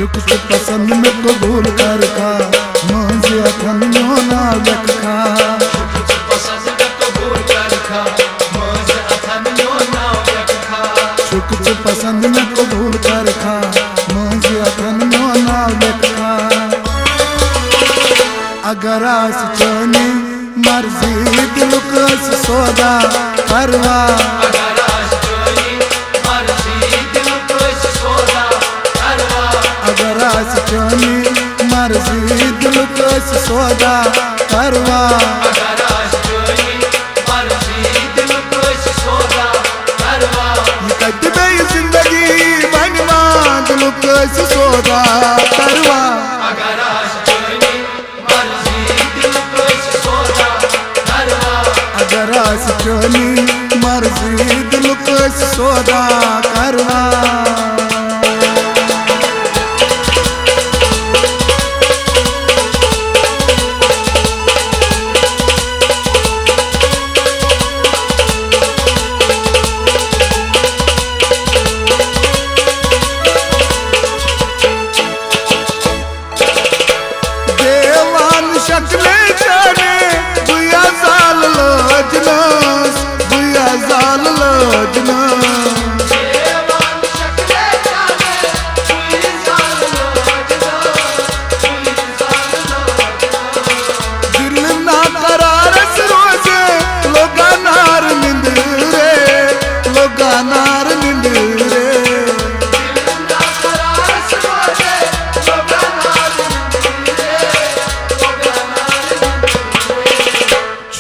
शुक पसंद में कबूल कर खा मुझे अथन ना लख खा शुक पसंद में कबूल कर खा मुझे अथन ना लख खा अगर आस चोनी मर्जी दिल कस सौदा करवा अगर आस चोनी मर्जी दिल कस सौदा करवा जिंदगी बनवा दिल कस सौदा करवा अगर आस चोनी मर्जी दिल कस सौदा करवा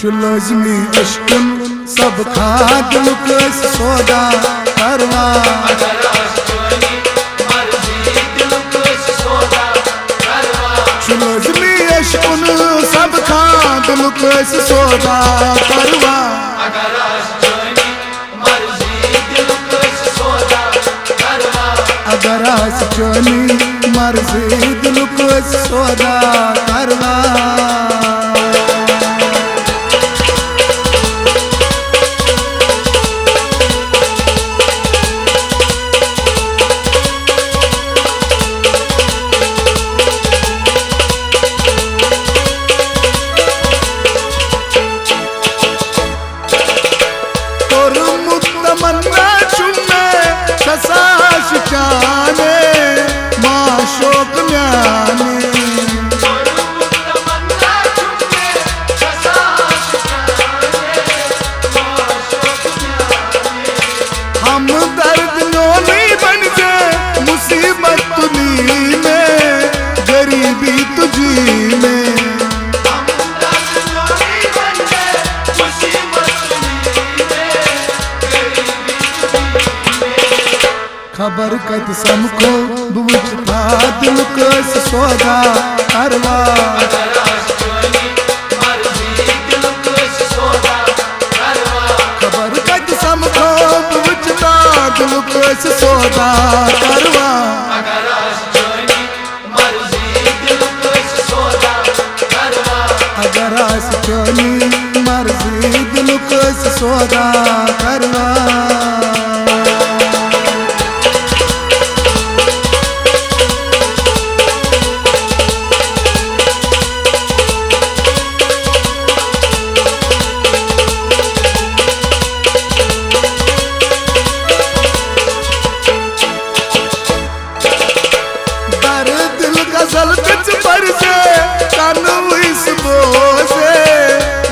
लज़मी इश्क़न सब खाद लुकस सौदा करवा लज़मी इश्क़न सब खाद लुकस सौदा करवा अगर आस चोनी मर्जी दिल कस सौदा करवा शोक म्याने हम दर्द नोनी बन गए मुसीबत तुनी में गरीबी तुझी में खबर कद समको बुझता दिल कस सौदा करवा खबर कद समको बुझता दिल कस सौदा करवा अगर आस चोनी मर्जी दिल कस सौदा करवा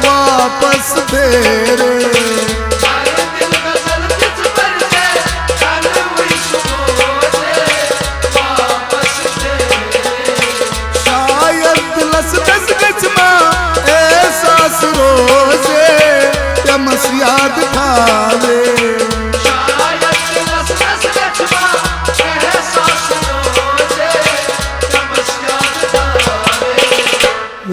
वापस फेरे शायद लस दस गचमा एहसास रोजे यमस याद खावे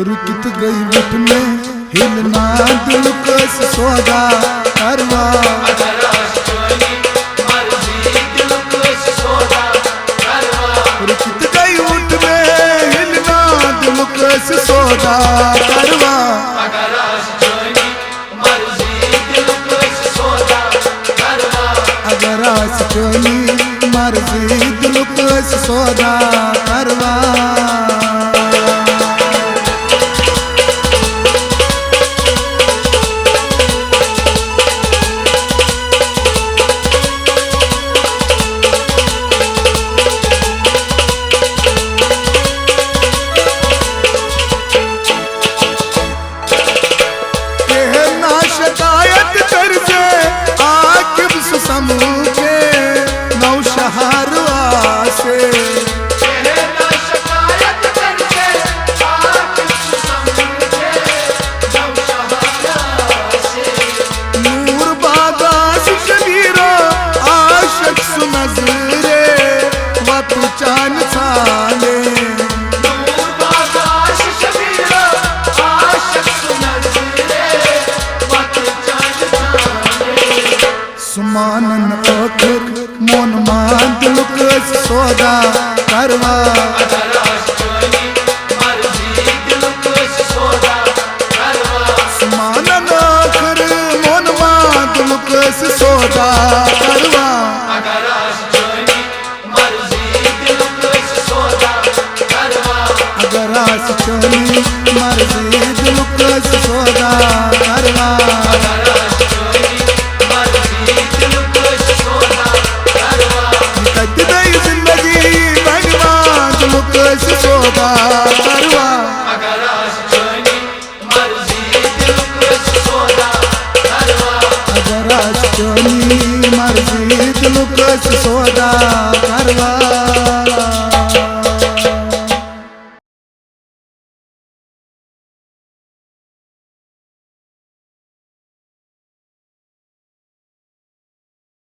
रुकत गई उठ में हिलना दिल कस सौदा करवा रुकत गई उठ में हिलना दिल कस सौदा करवा अगर आस चोनी मर्जी दिल कस सौदा मानन कर मोन मा दिल कस सौदा करवा अगर आस चोनी मर्जी दिल कस सौदा करवा कद दई जिंदगी भगवान दिल कस सौदा करवा अगर आस चोनी मर्जी दिल कस सौदा करवा।